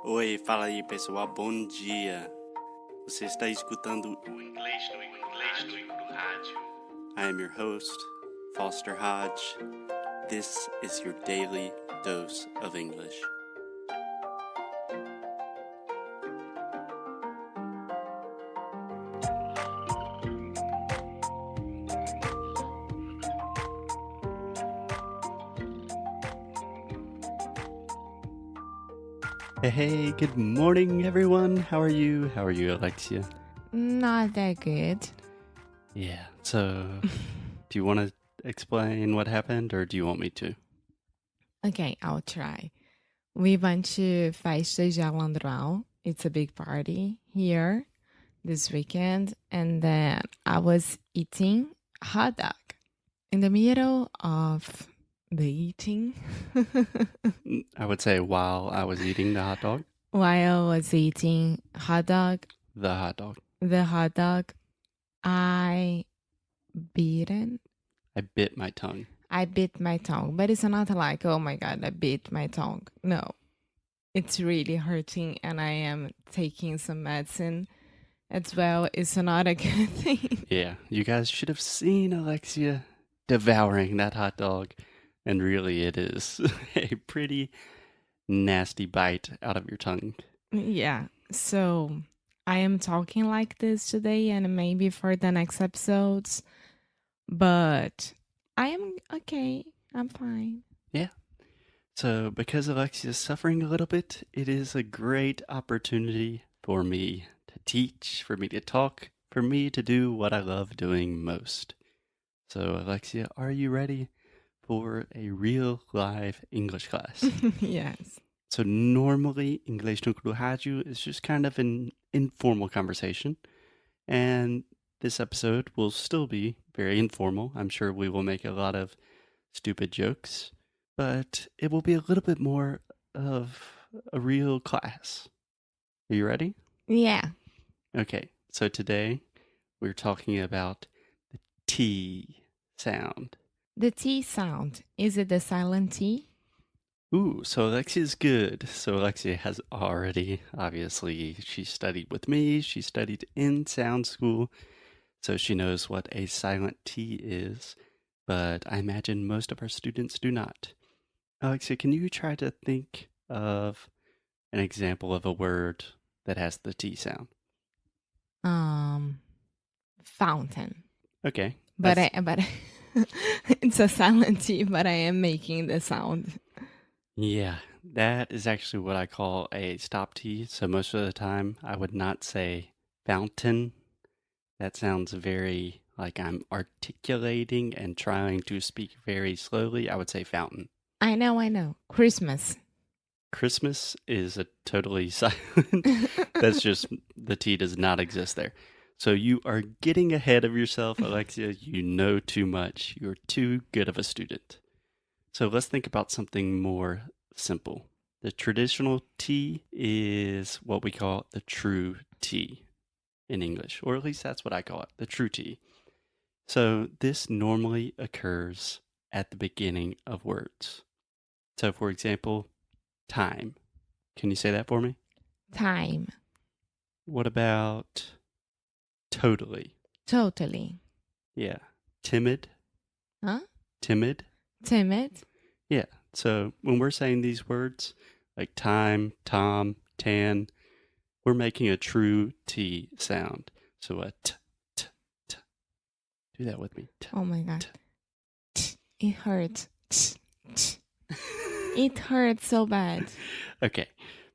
Oi, fala aí pessoal, bom dia. Você está escutando o Inglês no Rádio. I am your host, Foster Hodge. This is your daily dose of English. Hey, good morning everyone. How are you? How are you, Alexia? Not that good. Yeah, so do you want to explain what happened or do you want me to? Okay, I'll try. We went to Festa de Alandral. It's a big party here this weekend. And then I was eating hot dog in the middle of the eating. I would say while I was eating the hot dog. While I was eating The hot dog. the hot dog, I I bit my tongue. bit my tongue, but it's not like, oh my God, I bit my tongue. No, it's really hurting and I am taking some medicine as well. It's not a good thing. Yeah, you guys should have seen Alexia devouring that hot dog. And really it is a pretty nasty bite out of your tongue. Yeah, so I am talking like this today and maybe for the next episodes, but I am okay. I'm fine. Yeah. So because Alexia is suffering a little bit, it is a great opportunity for me to teach, for me to talk, for me to do what I love doing most. So Alexia, are you ready for a real live English class? Yes. So normally Inglês no Rádio is just kind of an informal conversation. And this episode will still be very informal. I'm sure we will make a lot of stupid jokes, but it will be a little bit more of a real class. Are you ready? Yeah. Okay, so today we're talking about the T sound. The T sound. Is it the silent T? Ooh, so Alexia's good. So Alexia has already, obviously, she studied with me. She studied in sound school. So she knows what a silent T is. But I imagine most of our students do not. Alexia, can you try to think of an example of a word that has the T sound? Fountain. Okay. But it's a silent T, but I am making the sound. Yeah, that is actually what I call a stop T. So most of the time, I would not say fountain. That sounds very like I'm articulating and trying to speak very slowly. I would say fountain. I know. Christmas. Christmas is a totally silent. That's just the T does not exist there. So you are getting ahead of yourself, Alexia. You know too much. You're too good of a student. So let's think about something more simple. The traditional T is what we call the true T in English, or at least that's what I call it, the true T. So this normally occurs at the beginning of words. So for example, time. Can you say that for me? Time. What about totally? Totally. Yeah. Timid? Huh? Timid? Timid. Yeah. So when we're saying these words like time, tom, tan, we're making a true T sound. So a t, t, t. Do that with me. T, Oh my God. t. It hurts. It hurts so bad. Okay.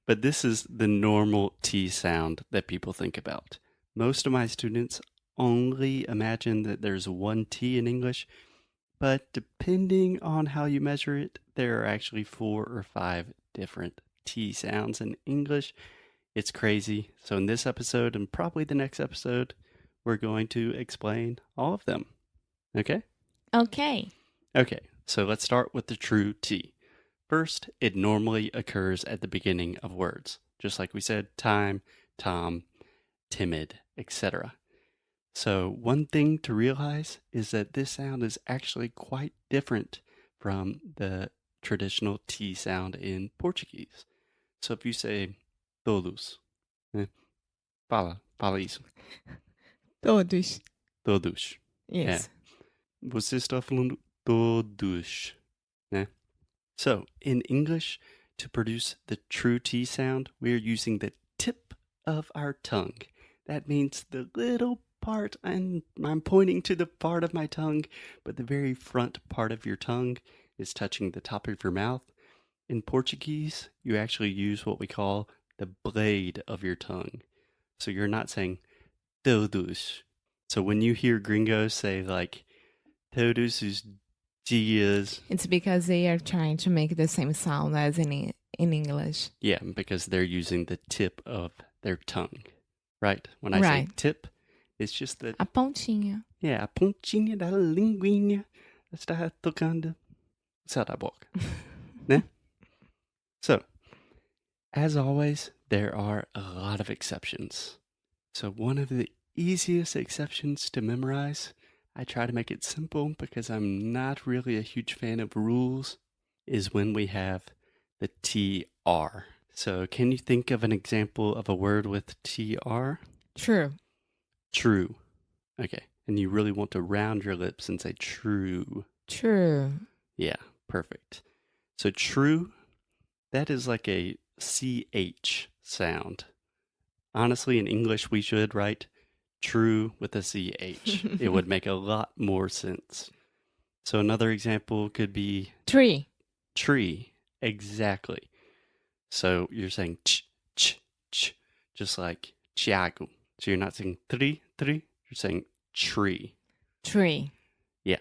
But this is the normal T sound that people think about. Most of my students only imagine that there's one T in English, but depending on how you measure it, there are actually 4 or 5 different T sounds in English. It's crazy. So in this episode and probably the next episode, we're going to explain all of them. Okay? Okay. Okay, so let's start with the true T. First, it normally occurs at the beginning of words, just like we said, time, tom, timid, etc. So one thing to realize is that this sound is actually quite different from the traditional T sound in Portuguese. So if you say todos. Né? Fala isso. Todos. Todos. Yes. Você está falando todos, né? So, in English, to produce the true T sound, we are using the tip of our tongue. That means the little part, and I'm pointing to the part of my tongue, but the very front part of your tongue is touching the top of your mouth. In Portuguese, you actually use what we call the blade of your tongue. So you're not saying todos. So when you hear gringos say like todos os dias, It's because they are trying to make the same sound as in English. yeah, because they're using the tip of their tongue, right? When I say Right. tip, it's just that, A pontinha. yeah, a pontinha da linguinha está tocando essa da boca, né? So, as always, there are a lot of exceptions. So one of the easiest exceptions to memorize, I try to make it simple because I'm not really a huge fan of rules, is when we have the TR. So can you think of an example of a word with TR? True. True. Okay. And you really want to round your lips and say true. True. Yeah, perfect. So true, that is like a CH sound. Honestly, in English, we should write true with a CH. It would make a lot more sense. So another example could be Tree. tree. Exactly. So you're saying ch, just like Thiago. So you're not saying tri, you're saying tree. Tree. Yeah.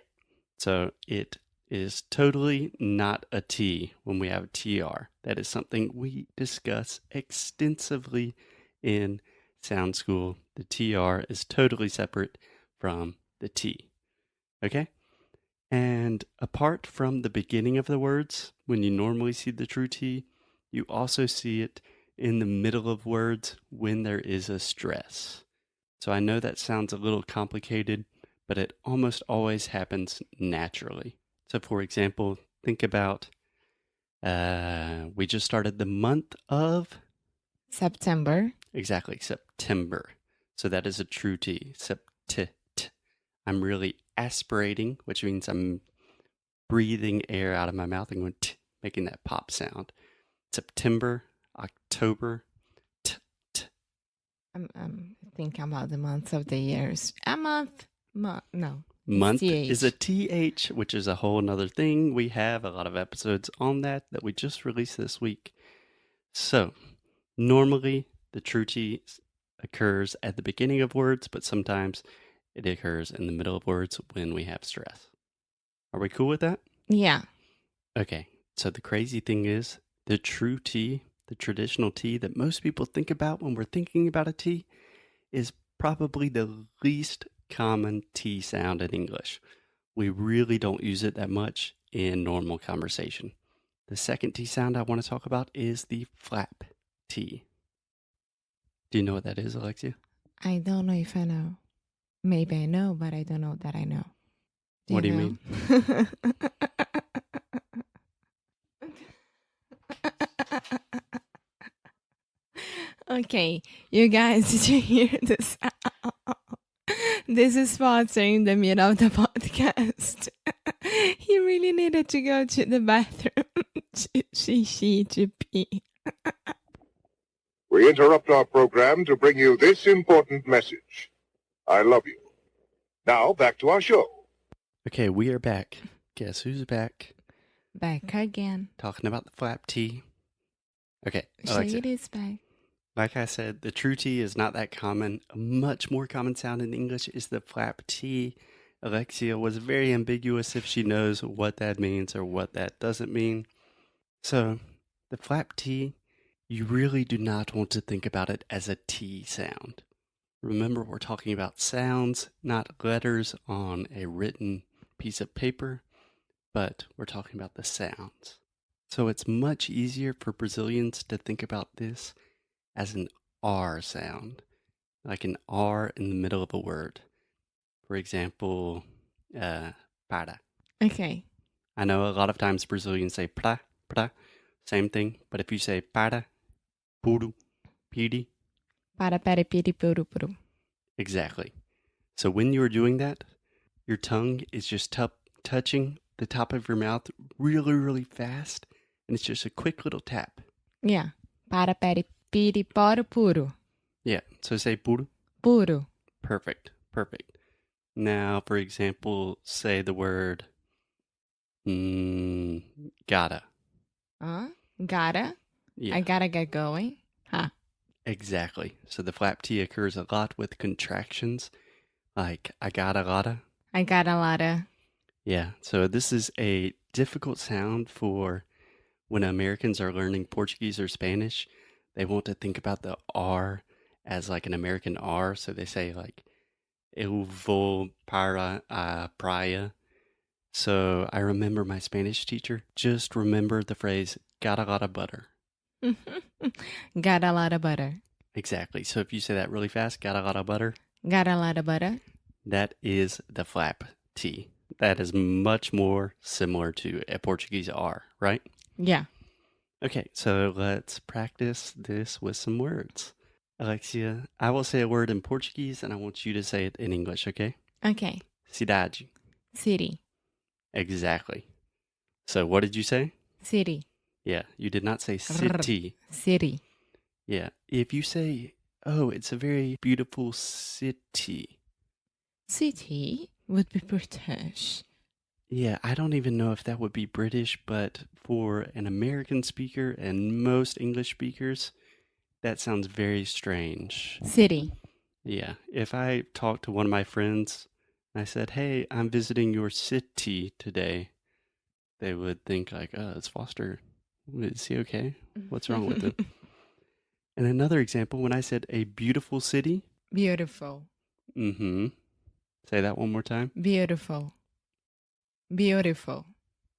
So it is totally not a T when we have TR. That is something we discuss extensively in sound school. The TR is totally separate from the T. Okay? And apart from the beginning of the words, when you normally see the true T, you also see it in the middle of words when there is a stress. So I know that sounds a little complicated, but it almost always happens naturally. So for example, think about, we just started the month of September. Exactly, September. So that is a true T. Sept. I'm really aspirating, which means I'm breathing air out of my mouth and going t, making that pop sound. September, October, t. I'm thinking about the months of the years. A month. No. Month CH. is a TH, which is a whole nother thing. We have a lot of episodes on that we just released this week. So, normally the true T occurs at the beginning of words, but sometimes it occurs in the middle of words when we have stress. Are we cool with that? Yeah. Okay, so the crazy thing is the true T, the traditional T that most people think about when we're thinking about a T, is probably the least common T sound in English. We really don't use it that much in normal conversation. The second T sound I want to talk about is the flap T. Do you know what that is, Alexia? I don't know if I know. Maybe I know, but I don't know that I know. What do you mean? Okay, you guys, did you hear this? This is Potter in the middle of the podcast. He really needed to go to the bathroom to pee. We interrupt our program to bring you this important message. I love you. Now, back to our show. Okay, we are back. Guess who's back? Back again. Talking about the flap T. Okay, Say Alexia. it is back. Like I said, the true T is not that common. A much more common sound in English is the flap T. Alexia was very ambiguous if she knows what that means or what that doesn't mean. So, the flap T, you really do not want to think about it as a T sound. Remember, we're talking about sounds, not letters on a written piece of paper, but we're talking about the sounds. So it's much easier for Brazilians to think about this as an R sound, like an R in the middle of a word. For example, para. Okay. I know a lot of times Brazilians say pra, same thing, but if you say para, puro, piri. Para pere piri puru puru. Exactly. So when you are doing that, your tongue is just touching the top of your mouth really, really fast. And it's just a quick little tap. Yeah. Para pere piri poru puru. Yeah. So say puru. Puru. Perfect. Perfect. Now, for example, say the word gotta. Gotta. Yeah. I gotta get going. Huh. Exactly. So the flap T occurs a lot with contractions, like I got a lotta. I got a lot of... Yeah. So this is a difficult sound for when Americans are learning Portuguese or Spanish. They want to think about the R as like an American R. So they say like, eu vou para a praia. So I remember my Spanish teacher just remembered the phrase, got a lot of butter. Got a lot of butter. Exactly. So if you say that really fast, got a lot of butter, Got a lot of butter. that is the flap T. That is much more similar to a Portuguese R, right? Yeah. Okay, so let's practice this with some words. Alexia, I will say a word in Portuguese and I want you to say it in English, okay? Okay. Cidade. City. Exactly. So what did you say? City. Yeah, you did not say city. City. Yeah, if you say, oh, it's a very beautiful city. City would be British. Yeah, I don't even know if that would be British, but for an American speaker and most English speakers, that sounds very strange. City. Yeah, if I talked to one of my friends and I said, hey, I'm visiting your city today, they would think like, oh, it's Foster. Is he okay? What's wrong with him? And another example, when I said a beautiful city. Beautiful. Mm-hmm. Say that one more time. Beautiful. Beautiful.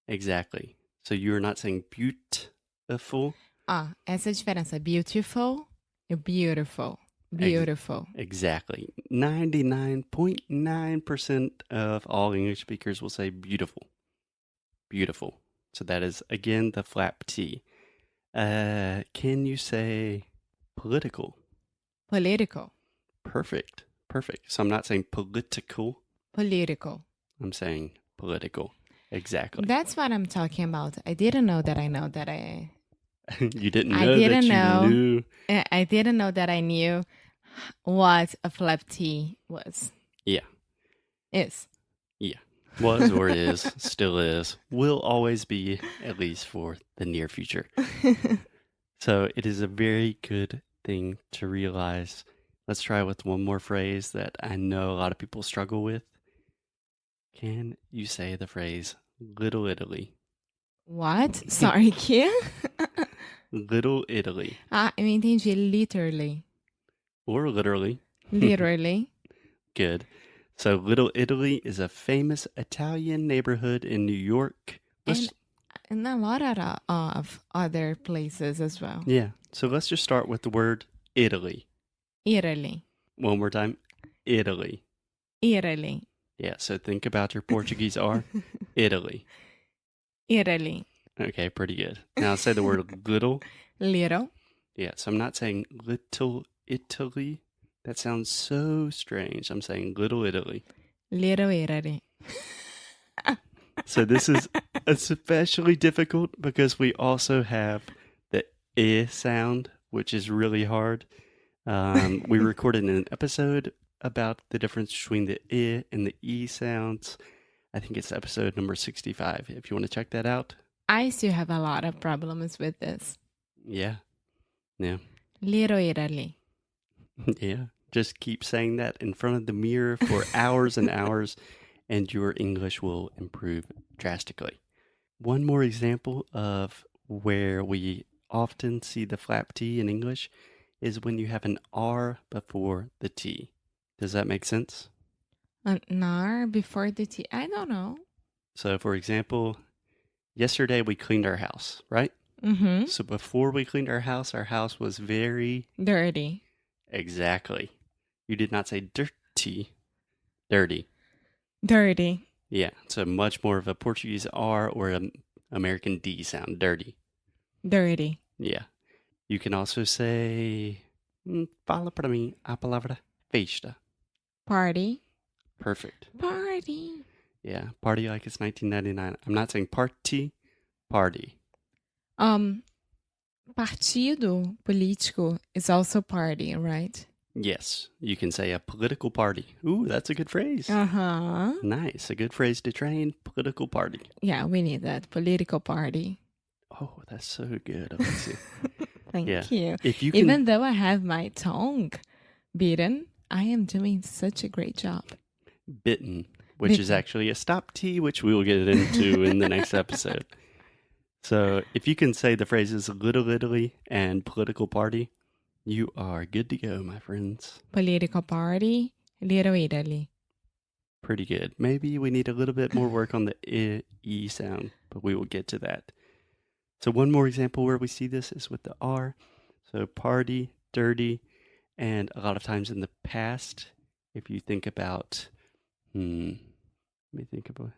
Exactly. So you're not saying beautiful. Ah, essa é a diferença. Beautiful e beautiful. Beautiful. Exactly. 99.9% of all English speakers will say beautiful. Beautiful. So that is, again, the flap T. Can you say political? Political. Perfect. Perfect. So I'm not saying political. Political. I'm saying political. Exactly. That's what I'm talking about. I didn't know that I know that You didn't know I didn't that know. you knew. I didn't know that I knew what a flap T was. Yeah. Is. Yeah. Was or is, still is, will always be, at least for the near future. So it is a very good thing to realize. Let's try with one more phrase that I know a lot of people struggle with. Can you say the phrase Little Italy? What? Sorry, que? Little Italy. Ah, eu entendi. Literally. Or literally. Literally. Good. So Little Italy is a famous Italian neighborhood in New York. And a lot of other places as well. Yeah. So let's just start with the word Italy. Italy. One more time. Italy. Italy. Yeah. So think about your Portuguese R. Italy. Italy. Okay. Pretty good. Now say the word little. Little. Yeah. So I'm not saying little Italy. That sounds so strange. I'm saying Little Italy. Little Italy. So this is especially difficult because we also have the I sound, which is really hard. We recorded an episode about the difference between the I and the E sounds. I think it's episode number 65. If you want to check that out. I still have a lot of problems with this. Yeah. Yeah. Little Italy. Yeah. Just keep saying that in front of the mirror for hours and hours, and your English will improve drastically. One more example of where we often see the flap T in English is when you have an R before the T. Does that make sense? An R before the T. I don't know. So, for example, yesterday we cleaned our house, right? Mm-hmm. So before we cleaned our house was very... Dirty. Exactly. You did not say dirty. Dirty. Dirty. Yeah, so much more of a Portuguese R or an American D sound. Dirty. Dirty. Yeah. You can also say Fala para mim a palavra festa. Party. Perfect. Party. Yeah, party like it's 1999. I'm not saying party, party. Partido político is also party, right? Yes, you can say a political party. Ooh, that's a good phrase. Uh-huh. Nice, a good phrase to train. Political party. Yeah, we need that. Political party. Oh, that's so good, Alexia. Thank Yeah. you. If you can, Even though I have my tongue beaten, I am doing such a great job. bitten, which is Bitten. actually a stop T, which we will get into in the next episode. So if you can say the phrases Little Italy and political party, you are good to go, my friends. Political party, Little Italy. Pretty good. Maybe we need a little bit more work on the E sound, but we will get to that. So one more example where we see this is with the R. So party, dirty, and a lot of times in the past, if you think about, let me think about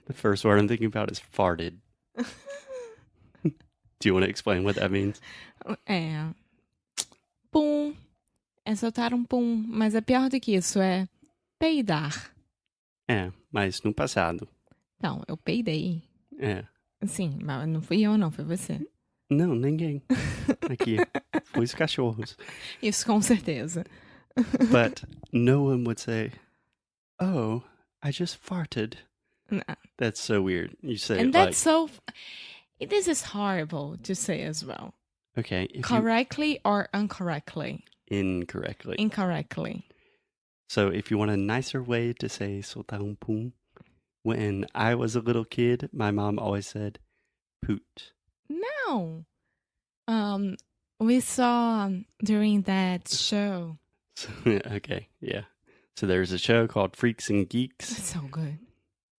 the first word I'm thinking about is farted. Do you want to explain what that means? Pum. É soltar pum. Mas é pior do que isso, é peidar. É, mas no passado. Não, eu peidei. É. Sim, mas não fui eu, não, foi você. Não, ninguém. Aqui. Foi os cachorros. Isso com certeza. But no one would say, oh, I just farted. No. That's so weird. You say And it that's like, so... This is horrible to say as well. okay, if Correctly or incorrectly? incorrectly. Incorrectly. So if you want a nicer way to say soltar pum, when I was a little kid, my mom always said poot. No. We saw during that show. Okay, yeah. So there's a show called Freaks and Geeks. It's so good.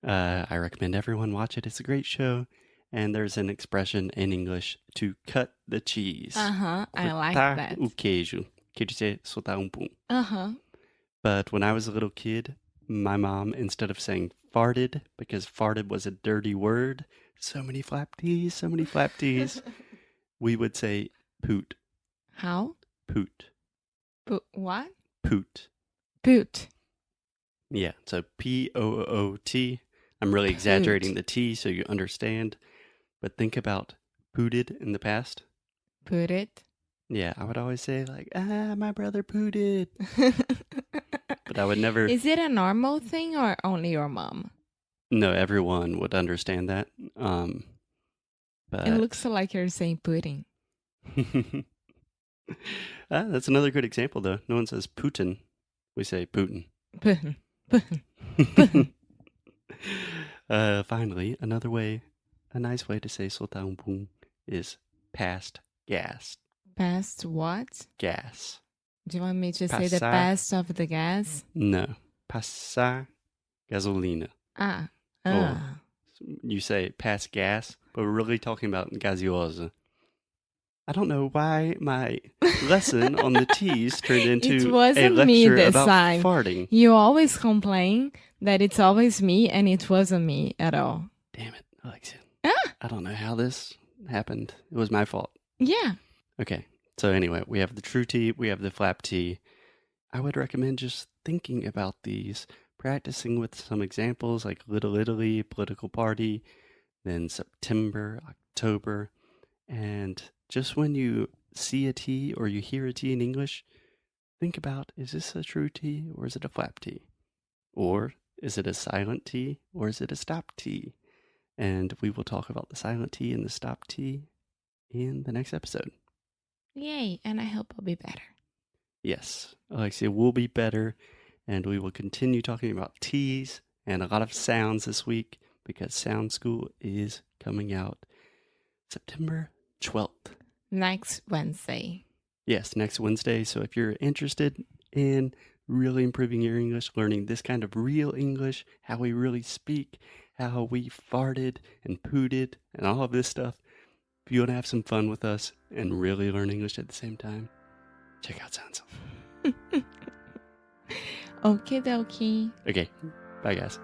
I recommend everyone watch it. It's a great show. And there's an expression in English to cut the cheese. Uh-huh. I like Cortar that. o queijo. Quer dizer, soltar pum. Uh-huh. But when I was a little kid, my mom, instead of saying farted, because farted was a dirty word, so many flap T's, we would say poot. How? Poot. What? Poot. Poot. Yeah, so P-O-O-T. I'm really exaggerating the T so you understand. But think about pooted in the past. Put it. Yeah, I would always say like, my brother pooted. But I would never... Is it a normal thing or only your mom? No, everyone would understand that. But It looks like you're saying pudding. That's another good example, though. No one says Putin. We say Putin. Putin. Putin. Finally, a nice way to say soltar pum is past gas. Past what? Gas. Do you want me to say the Passar. past of the gas? No. Passar gasolina. Ah. Oh. You say pass gas, but we're really talking about gaseosa. I don't know why my lesson on the T's turned into It a wasn't lecture me this about time. farting. You always complain that it's always me, and it wasn't me at all. Damn it, Alexia. Ah! I don't know how this happened. It was my fault. Yeah. Okay, so anyway, we have the true T, we have the flap T. I would recommend just thinking about these, practicing with some examples like Little Italy, political party, then September, October, and just when you see a T or you hear a T in English, think about, is this a true T or is it a flap T? Or is it a silent T or is it a stop T? And we will talk about the silent T and the stop T in the next episode. Yay. And I hope I'll be better. Yes, Alexia will be better, and we will continue talking about T's and a lot of sounds this week because Sound School is coming out September 12th. Next Wednesday. Yes, next Wednesday. So if you're interested in really improving your English, learning this kind of real English, how we really speak, how we farted and pooted and all of this stuff, if you want to have some fun with us and really learn English at the same time, check out Sound School. Okie dokie. Okay, bye guys.